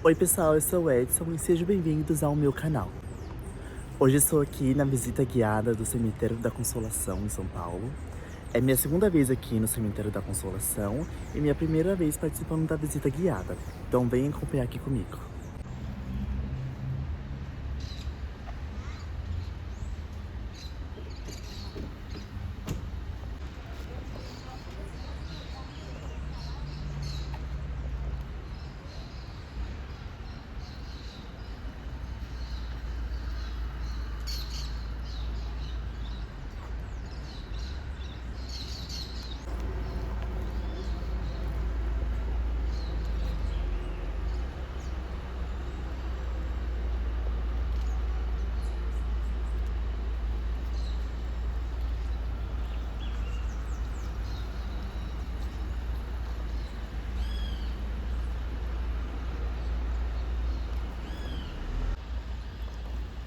Oi pessoal, eu sou o Edson e sejam bem-vindos ao meu canal. Hoje estou aqui na visita guiada do Cemitério da Consolação, em São Paulo. É minha segunda vez aqui no Cemitério da Consolação e minha primeira vez participando da visita guiada. Então venham acompanhar aqui comigo.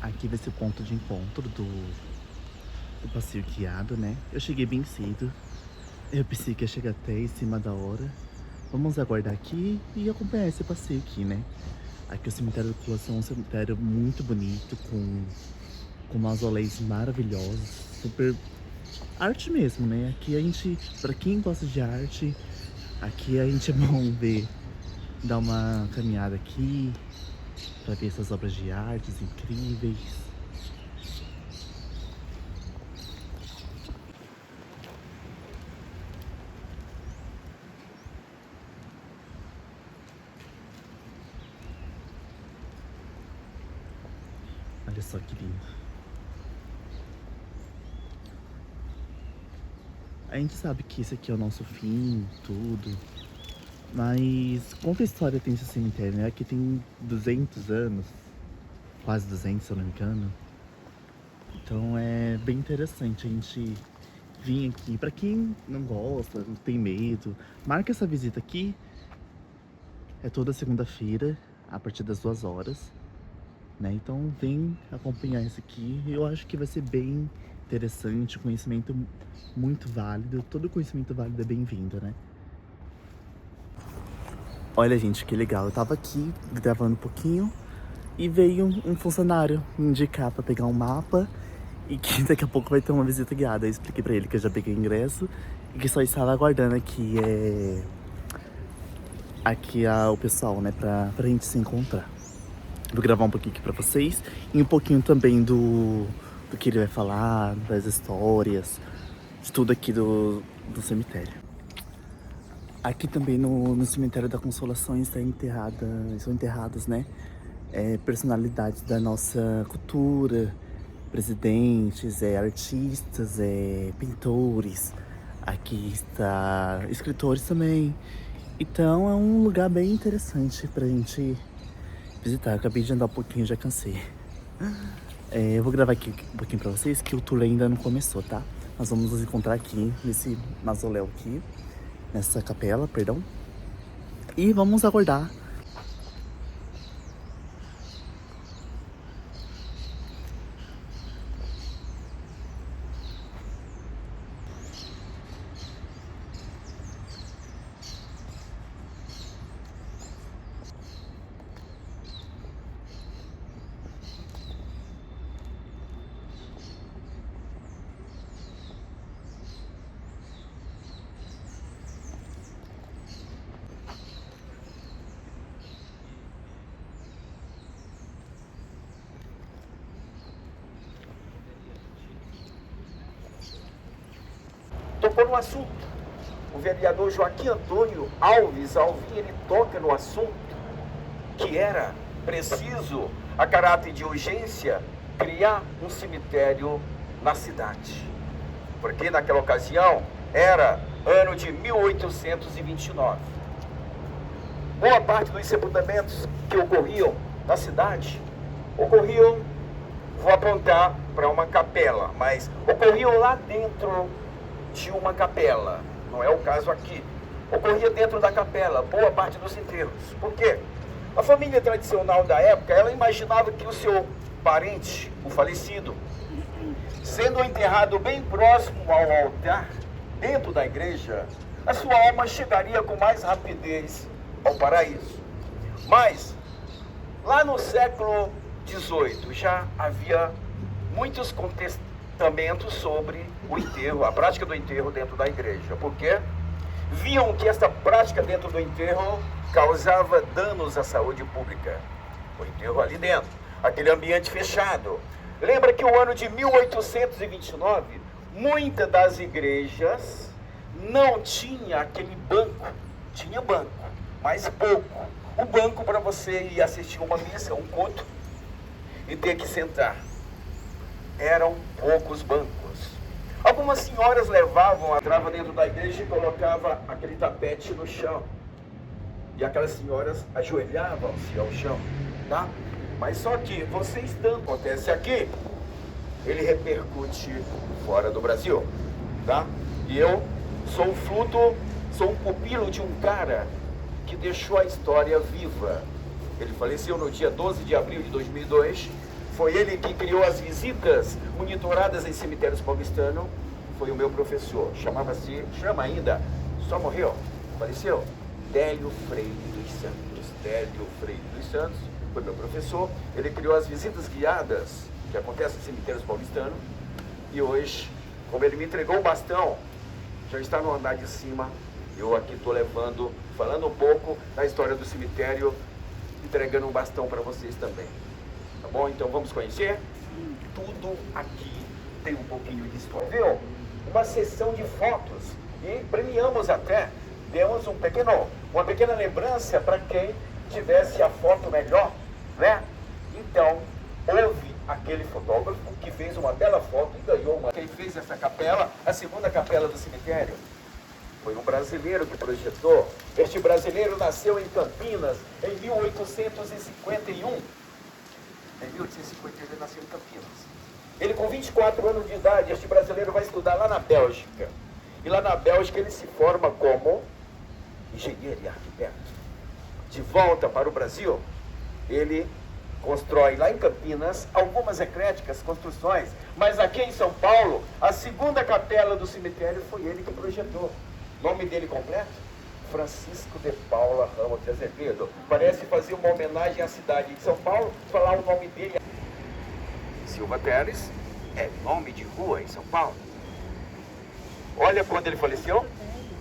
Aqui vai ser o ponto de encontro do passeio guiado, né? Eu cheguei bem cedo. Eu pensei que ia chegar até em cima da hora. Vamos aguardar aqui e acompanhar esse passeio aqui, né? Aqui o Cemitério da Consolação é um cemitério muito bonito, com mausoléus maravilhosos, super arte mesmo, né? Aqui a gente, pra quem gosta de arte, aqui a gente é bom ver, dar uma caminhada aqui, pra ver essas obras de artes incríveis. Olha só que lindo. A gente sabe que esse aqui é o nosso fim, tudo. Mas conta a história tem esse cemitério, né? Aqui tem 200 anos, quase 200 se eu não me engano. Então é bem interessante a gente vir aqui. Pra quem não gosta, não tem medo, marca essa visita aqui. É toda segunda-feira, a partir das 2 horas. Né? Então vem acompanhar isso aqui. Eu acho que vai ser bem interessante, conhecimento muito válido. Todo conhecimento válido é bem-vindo, né? Olha, gente, que legal. Eu tava aqui gravando um pouquinho e veio um funcionário me indicar pra pegar um mapa e que daqui a pouco vai ter uma visita guiada. Eu expliquei pra ele que eu já peguei ingresso e que só estava aguardando aqui o pessoal, né, pra gente se encontrar. Vou gravar um pouquinho aqui pra vocês e um pouquinho também do que ele vai falar, das histórias, de tudo aqui do cemitério. Aqui também no Cemitério da Consolação são enterradas, né, personalidades da nossa cultura, presidentes, artistas, pintores, aqui está escritores também. Então é um lugar bem interessante pra gente visitar. Eu acabei de andar um pouquinho, já cansei. Eu vou gravar aqui um pouquinho pra vocês, que o tour ainda não começou, tá? Nós vamos nos encontrar aqui, nesse mausoléu aqui, nessa capela, perdão. E vamos aguardar. Tocou no assunto. O vereador Joaquim Antônio Alves Alvim, ele toca no assunto que era preciso, a caráter de urgência, criar um cemitério na cidade. Porque naquela ocasião era ano de 1829. Boa parte dos sepultamentos que ocorriam na cidade ocorriam, vou apontar para uma capela, mas ocorriam lá dentro de uma capela, não é o caso aqui. Ocorria dentro da capela, boa parte dos enterros. Por quê? A família tradicional da época, ela imaginava que o seu parente, o falecido, sendo enterrado bem próximo ao altar, dentro da igreja, a sua alma chegaria com mais rapidez ao paraíso. Mas Lá no século XVIII já havia muitos contestamentos sobre o enterro, a prática do enterro dentro da igreja, porque viam que esta prática dentro do enterro causava danos à saúde pública. O enterro ali dentro, aquele ambiente fechado. Lembra que o ano de 1829, muitas das igrejas não tinha aquele banco, tinha banco, mas pouco. O banco para você ir assistir uma missa, um culto, e ter que sentar. Eram poucos bancos. Algumas senhoras levavam, entravam dentro da igreja e colocavam aquele tapete no chão. E aquelas senhoras ajoelhavam-se ao chão, tá? Mas só que você estando, acontece aqui, ele repercute fora do Brasil, tá? E eu sou fruto, sou um pupilo de um cara que deixou a história viva. Ele faleceu no dia 12 de abril de 2002. Foi ele que criou as visitas monitoradas em cemitérios paulistanos. Foi o meu professor. Chama ainda, só morreu, faleceu. Délio Freire dos Santos. Délio Freire dos Santos foi meu professor. Ele criou as visitas guiadas que acontecem em cemitérios paulistanos. E hoje, como ele me entregou o bastão, já está no andar de cima. Eu aqui estou levando, falando um pouco da história do cemitério, entregando um bastão para vocês também. Tá bom? Então vamos conhecer? Tudo aqui tem um pouquinho de história. Viu? Uma sessão de fotos. E premiamos até, demos uma pequena lembrança para quem tivesse a foto melhor, né? Então, houve aquele fotógrafo que fez uma bela foto e ganhou uma. Quem fez essa capela, a segunda capela do cemitério, foi um brasileiro que projetou. Este brasileiro nasceu em Campinas em 1851. Em 1851 ele nasceu em Campinas. Ele com 24 anos de idade, este brasileiro vai estudar lá na Bélgica. E lá na Bélgica ele se forma como engenheiro e arquiteto. De volta para o Brasil, ele constrói lá em Campinas algumas ecléticas construções. Mas aqui em São Paulo, a segunda capela do cemitério foi ele que projetou. Nome dele completo? Francisco de Paula Ramos de Azevedo. Parece fazer uma homenagem à cidade de São Paulo, falar o nome dele. Silva Teles é nome de rua em São Paulo. Olha quando ele faleceu,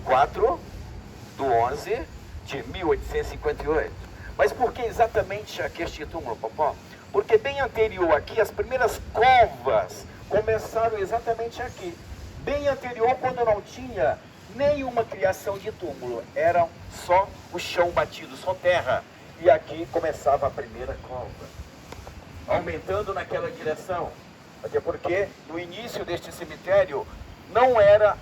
4/11/1858. Mas por que exatamente aqui este túmulo, Popó? Porque bem anterior aqui, as primeiras covas começaram exatamente aqui. Bem anterior, quando não tinha nenhuma criação de túmulo, era só o chão batido, só terra. E aqui começava a primeira cova, aumentando naquela direção. Até porque no início deste cemitério não eram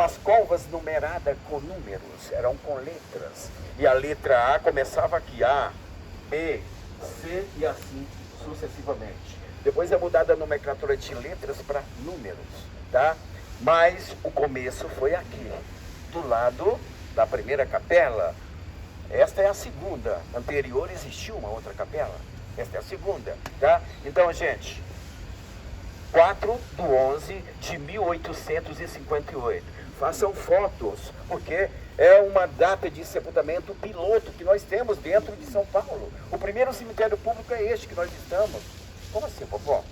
as covas numeradas com números, eram com letras. E a letra A começava aqui, A, B, C e assim sucessivamente. Depois é mudada a nomenclatura de letras para números, tá? Mas o começo foi aqui, do lado da primeira capela. Esta é a segunda. Anterior existiu uma outra capela. Esta é a segunda, tá? Então, gente, 4/11/1858. Façam fotos, porque é uma data de sepultamento piloto que nós temos dentro de São Paulo. O primeiro cemitério público é este que nós estamos. Como assim, Popó?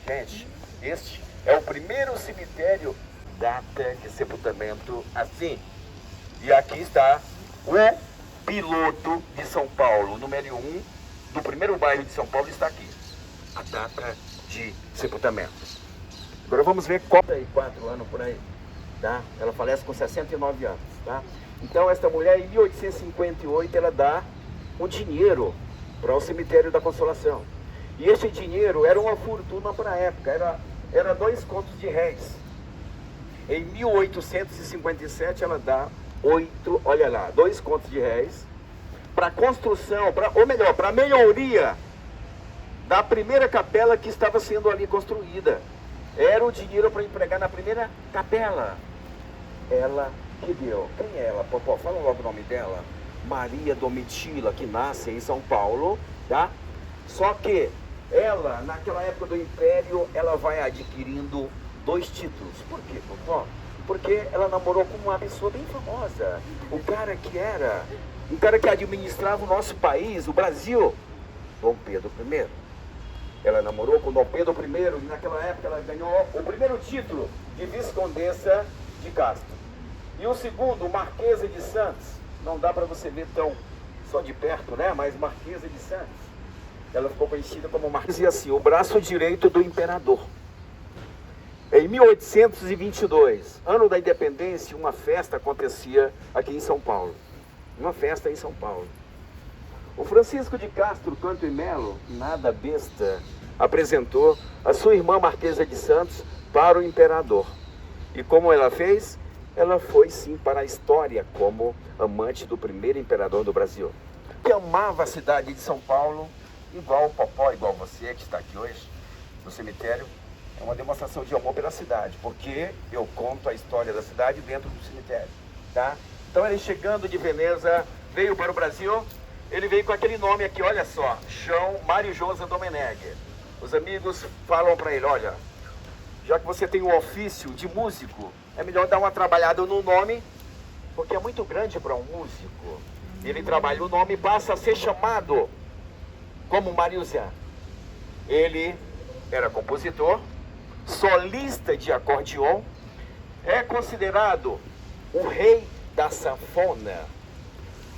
Gente, este é o primeiro cemitério data de sepultamento assim. E aqui está o piloto de São Paulo. O número 1 do primeiro bairro de São Paulo está aqui. A data de sepultamento. Agora vamos ver qual 4 anos por aí, tá? Ela falece com 69 anos, tá? Então esta mulher em 1858 ela dá um dinheiro para o cemitério da Consolação. E esse dinheiro era uma fortuna para a época, era 2 contos de réis. Em 1857 ela dá 2 contos de réis para construção, para a melhoria da primeira capela que estava sendo ali construída. Era o dinheiro para empregar na primeira capela. Ela que deu. Quem é ela, Popó? Fala logo o nome dela. Maria Domitila, que nasce em São Paulo, tá? Só que ela, naquela época do Império, ela vai adquirindo 2 títulos. Por quê, Popó? Porque ela namorou com uma pessoa bem famosa. Um cara que administrava o nosso país, o Brasil. Dom Pedro I. Ela namorou com Dom Pedro I e naquela época ela ganhou o primeiro título de Viscondessa de Castro. E o segundo, Marquesa de Santos. Não dá para você ver tão só de perto, né? Mas Marquesa de Santos. Ela ficou conhecida como Marquesa. E assim, o braço direito do imperador. Em 1822, ano da independência, uma festa acontecia aqui em São Paulo. Uma festa em São Paulo. O Francisco de Castro Canto e Melo, nada besta, apresentou a sua irmã Marquesa de Santos para o imperador. E como ela fez? Ela foi sim para a história como amante do primeiro imperador do Brasil. Que amava a cidade de São Paulo, igual o Popó, igual você que está aqui hoje no cemitério. É uma demonstração de amor pela cidade, porque eu conto a história da cidade dentro do cemitério, tá? Então ele chegando de Veneza, veio para o Brasil, ele veio com aquele nome aqui, olha só, Mário Josa Domenegger. Os amigos falam para ele, olha, já que você tem o ofício de músico, é melhor dar uma trabalhada no nome, porque é muito grande para um músico. Ele trabalha o nome e passa a ser chamado como Mário Zé. Ele era compositor, solista de acordeon, é considerado o rei da sanfona.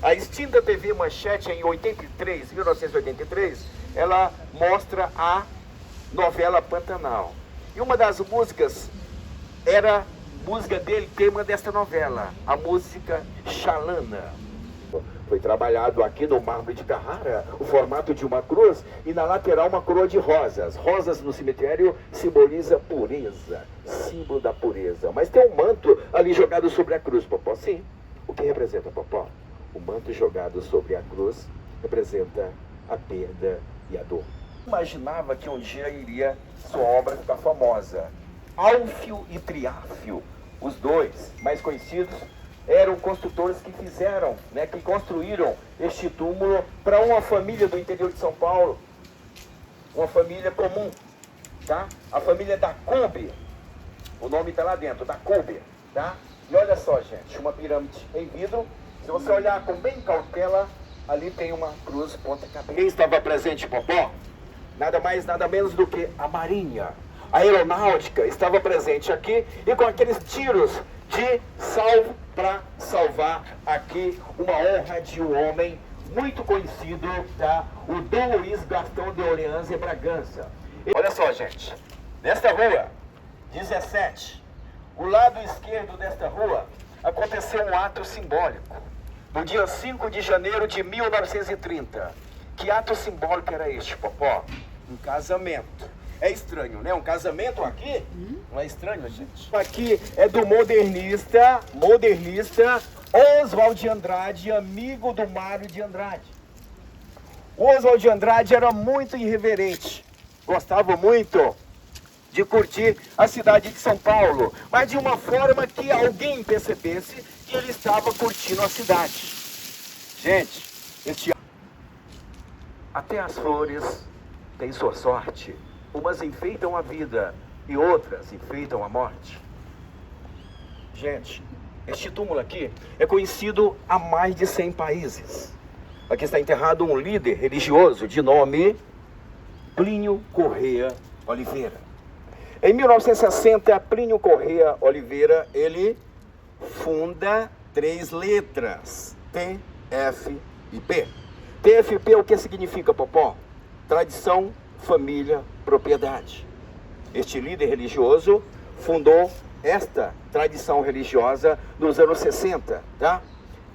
A extinta TV Manchete, em 1983, ela mostra a novela Pantanal. E uma das músicas era música dele, tema desta novela, a música Xalana. Foi trabalhado aqui no mármore de Carrara o formato de uma cruz e na lateral uma coroa de rosas. Rosas no cemitério simboliza pureza, símbolo da pureza. Mas tem um manto ali jogado sobre a cruz, Popó. Sim. O que representa, Popó? O manto jogado sobre a cruz representa a perda e a dor. Imaginava que um dia iria sua obra ficar famosa. Álfio e Triáfio, os dois mais conhecidos, eram construtores que fizeram, que construíram este túmulo para uma família do interior de São Paulo. Uma família comum, tá? A família da Kolbe. O nome está lá dentro, da Kolbe, tá? E olha só, gente, uma pirâmide em vidro. Se você olhar com bem cautela, ali tem uma cruz ponta-cabeça. Quem estava presente, Popó? Nada mais, nada menos do que a Marinha. A aeronáutica estava presente aqui e com aqueles tiros de salvo para salvar aqui uma honra de um homem muito conhecido, tá? O Dom Luiz Gastão de Orleans e Bragança. Olha só, gente, nesta rua 17, o lado esquerdo desta rua, aconteceu um ato simbólico. No dia 5 de janeiro de 1930. Que ato simbólico era este, Popó? Um casamento. É estranho, né? Um casamento aqui? Não é estranho, gente? Aqui é do modernista Oswald de Andrade, amigo do Mário de Andrade. O Oswald de Andrade era muito irreverente. Gostava muito de curtir a cidade de São Paulo, mas de uma forma que alguém percebesse que ele estava curtindo a cidade. Gente, até as flores têm sua sorte. Umas enfeitam a vida e outras enfeitam a morte. Gente, este túmulo aqui é conhecido há mais de 100 países. Aqui está enterrado um líder religioso de nome Plínio Corrêa Oliveira. Em 1960, Plínio Corrêa Oliveira, ele funda 3 letras, T, F e P. TFP, o que significa, Popó? Tradição, família, propriedade. Este líder religioso fundou esta tradição religiosa nos anos 60, tá?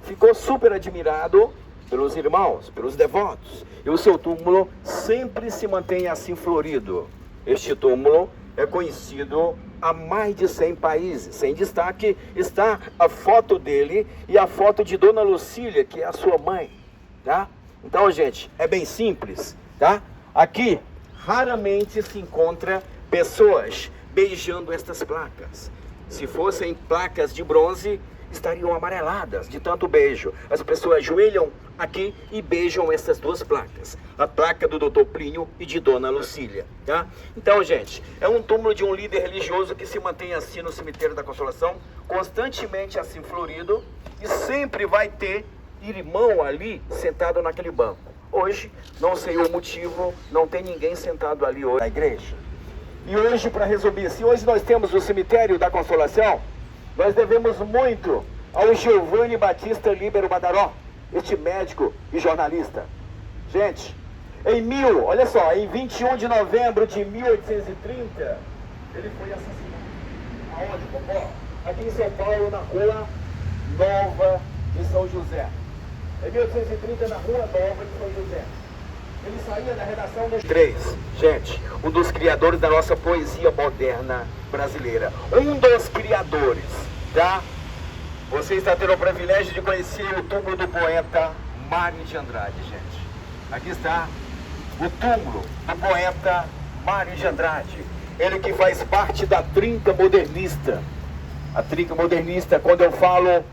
Ficou super admirado pelos irmãos, pelos devotos, e o seu túmulo sempre se mantém assim florido. Este túmulo é conhecido há mais de 100 países. Sem destaque está a foto dele e a foto de Dona Lucília, que é a sua mãe, tá? Então, gente, é bem simples, tá? Aqui, raramente se encontra pessoas beijando estas placas. Se fossem placas de bronze, estariam amareladas de tanto beijo. As pessoas ajoelham aqui e beijam essas 2 placas. A placa do Dr. Plínio e de Dona Lucília, tá? Então, gente, é um túmulo de um líder religioso que se mantém assim no cemitério da Consolação, constantemente assim florido, e sempre vai ter irmão ali sentado naquele banco. Hoje, não sei o motivo, não tem ninguém sentado ali hoje na igreja. E hoje, para resumir, se hoje nós temos o cemitério da Consolação, nós devemos muito ao Giovanni Batista Líbero Badaró, este médico e jornalista. Gente, olha só, em 21 de novembro de 1830, ele foi assassinado. Aonde, Popó? Aqui em São Paulo, na Rua Nova de São José. Em 1830, na Rua Nova de São José. Ele saía da redação dos três. Gente, um dos criadores da nossa poesia moderna brasileira. Um dos criadores, tá? Você está tendo o privilégio de conhecer o túmulo do poeta Mário de Andrade, gente. Aqui está o túmulo do poeta Mário de Andrade. Ele que faz parte da trinca modernista. A trinca modernista, quando eu falo,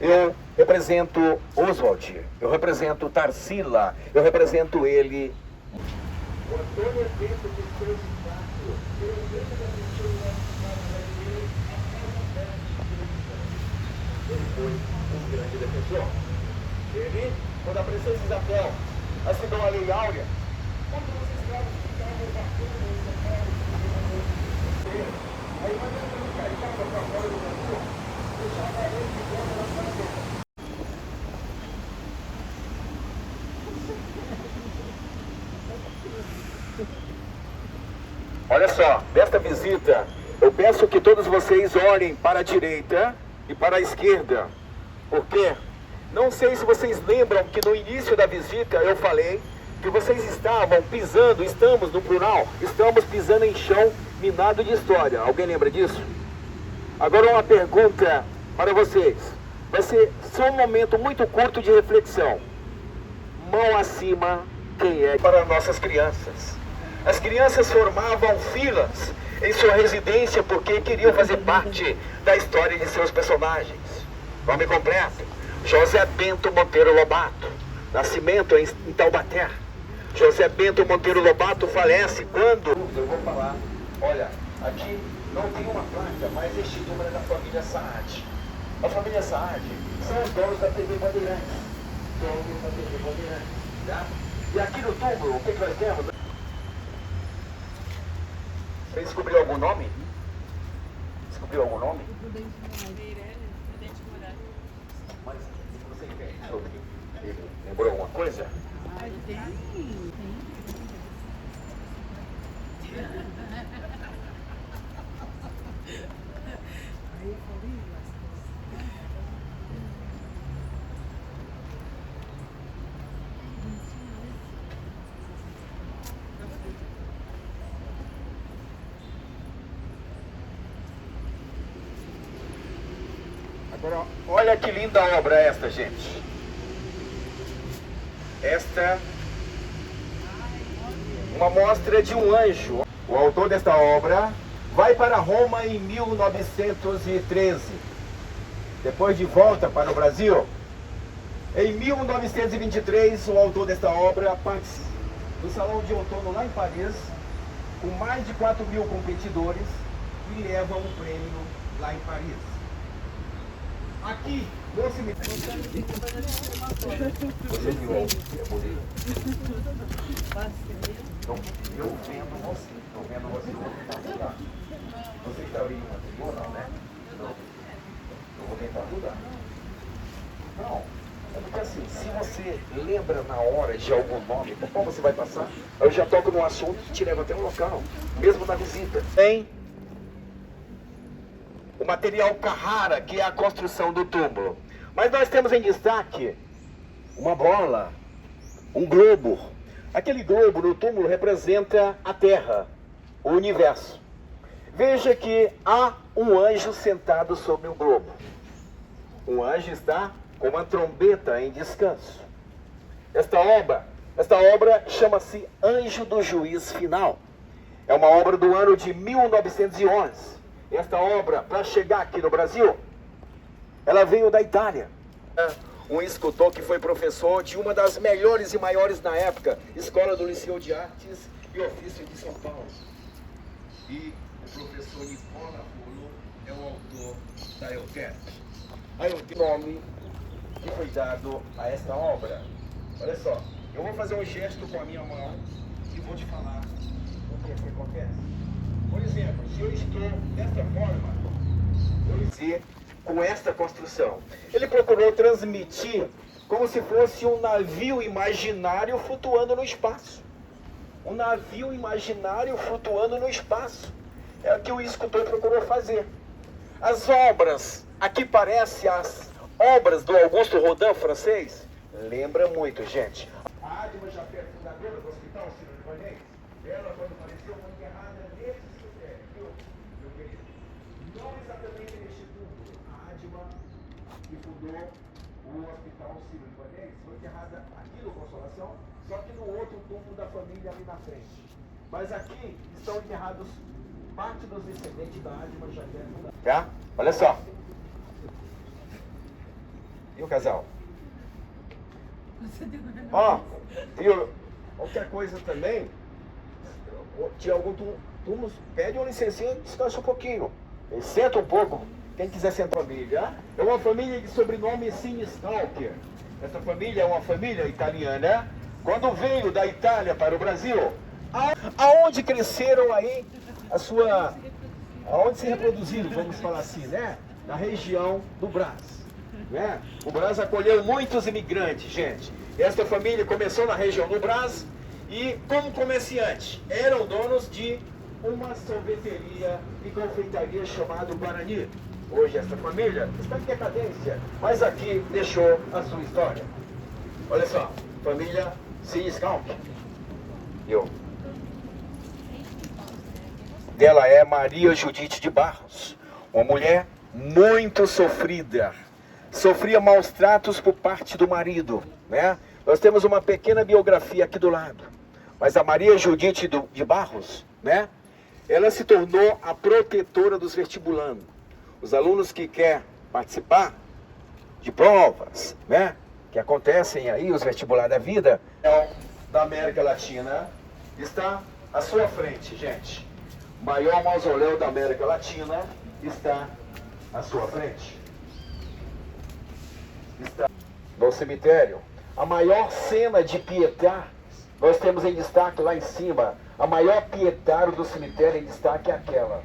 eu represento Oswald, eu represento Tarsila, eu represento ele. O Antônio Bento de Souza ele foi um grande defensor. Ele, quando a princesa Isabel assinou a Lei Áurea, quando os escravos ficavam batendo em São Paulo, aí mandando ele carregava para fora do Brasil, deixava ele de fora da fazenda. Olha só, desta visita, eu peço que todos vocês olhem para a direita e para a esquerda. Por quê? Não sei se vocês lembram que no início da visita eu falei que vocês estavam pisando, estamos no plural, estamos pisando em chão minado de história. Alguém lembra disso? Agora uma pergunta para vocês. Vai ser só um momento muito curto de reflexão. Mão acima, quem é? Para nossas crianças. As crianças formavam filas em sua residência porque queriam fazer parte da história de seus personagens. Nome completo: José Bento Monteiro Lobato. Nascimento em Taubaté. José Bento Monteiro Lobato falece quando... Eu vou falar, olha, aqui não tem uma placa, mas este número é da família Saad. A família Saad são os donos da TV Bandeirantes. Donos da TV Bandeirantes, tá? E aqui no túmulo, o que nós temos? Você descobriu algum nome? Descobriu algum nome? Mas você entende? Lembrou alguma coisa? Tem. Agora, olha que linda obra esta, gente. Esta, uma mostra de um anjo. O autor desta obra vai para Roma em 1913. Depois de volta para o Brasil, em 1923, o autor desta obra participa do Salão de Outono lá em Paris, com mais de 4.000 competidores, e leva um prêmio lá em Paris. Aqui, no cemitério. Você viu? É bonito. Então, eu vendo você. Estou vendo você. Você está aí uma tribuna, não, né? Não. Eu vou tentar ajudar. Não. É porque assim, se você lembra na hora de algum nome, como você vai passar? Eu já toco no assunto e te levo até o local, mesmo na visita. Tem o material Carrara, que é a construção do túmulo. Mas nós temos em destaque uma bola, um globo. Aquele globo no túmulo representa a Terra, o universo. Veja que há um anjo sentado sobre o globo. O anjo está com uma trombeta em descanso. Esta obra chama-se Anjo do Juiz Final. É uma obra do ano de 1911. Esta obra, para chegar aqui no Brasil, ela veio da Itália. Um escultor que foi professor de uma das melhores e maiores na época, Escola do Liceu de Artes e Ofício de São Paulo. E o professor Nicola Rolo é o autor da Euterpe. Aí o nome que foi dado a esta obra. Olha só, Eu vou fazer um gesto com a minha mão e vou te falar o que acontece. Por exemplo, se eu estou desta forma, eu vou dizer com esta construção. Ele procurou transmitir como se fosse um navio imaginário flutuando no espaço. Um navio imaginário flutuando no espaço. É o que o escultor procurou fazer. As obras, aqui parece as obras do Auguste Rodin francês, lembra muito, gente. A Adma Japet, fundadora do Hospital Sírio-Libanês, ela, quando faleceu, foi enterrada nesse cemitério, viu, meu querido? Não exatamente neste túmulo. A Adma, que fundou o Hospital Sírio-Libanês, foi enterrada aqui no Consolação, só que no outro túmulo da família ali na frente. Mas aqui estão enterrados parte dos descendentes da Adma Japet. Tá? Olha só. E o casal? Ó, qualquer coisa também, tinha algum túmulo, pede uma licencinha e descansa um pouquinho. Senta um pouco, quem quiser sentar. Família. É uma família de sobrenome Sinistalker. Essa família é uma família italiana. Quando veio da Itália para o Brasil, aonde cresceram aí aonde se reproduziram, vamos falar assim, né? Na região do Brás. Né? O Brás acolheu muitos imigrantes, gente. Esta família começou na região do Brás e, como comerciante, eram donos de uma sorveteria e confeitaria chamada Guarani. Hoje esta família está em decadência, mas aqui deixou a sua história. Olha só, família Siniscalc. Dela é Maria Judite de Barros, uma mulher muito sofrida. Sofria maus tratos por parte do marido, né? Nós temos uma pequena biografia aqui do lado. Mas a Maria Judite de Barros, né? Ela se tornou a protetora dos vestibulandos. Os alunos que querem participar de provas, né? Que acontecem aí, os vestibulares da vida, da América Latina, está à sua frente, gente. O maior mausoléu da América Latina está à sua frente. Está no cemitério. A maior cena de pietá, nós temos em destaque lá em cima. A maior pietário do cemitério em destaque é aquela.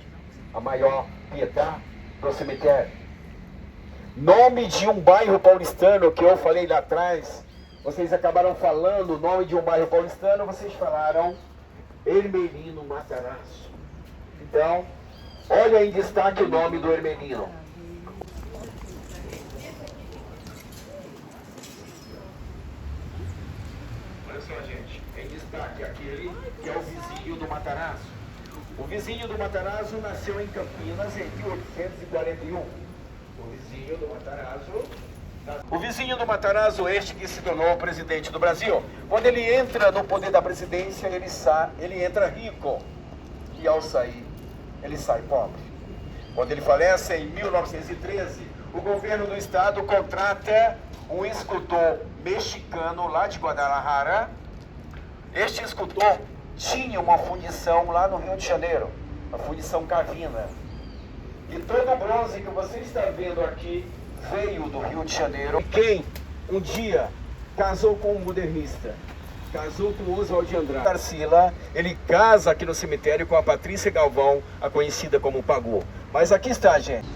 A maior pietá do cemitério. Nome de um bairro paulistano que eu falei lá atrás. Vocês acabaram falando o nome de um bairro paulistano, vocês falaram Hermelino Matarazzo. Então, olha em destaque o nome do Hermelino. Olha só, gente, em destaque aquele que é o vizinho do Matarazzo. O vizinho do Matarazzo nasceu em Campinas em 1841. O vizinho do Matarazzo, este que se tornou o presidente do Brasil. Quando ele entra no poder da presidência, ele entra rico. E ao sair, ele sai pobre. Quando ele falece em 1913, o governo do estado contrata um escultor mexicano lá de Guadalajara. Este escultor tinha uma fundição lá no Rio de Janeiro, a fundição Cavina. E todo o bronze que você está vendo aqui veio do Rio de Janeiro. Quem um dia casou com um modernista, casou com Oswald de Andrade. Tarsila, ele casa aqui no cemitério com a Patrícia Galvão, a conhecida como Pagu. Mas aqui está, gente.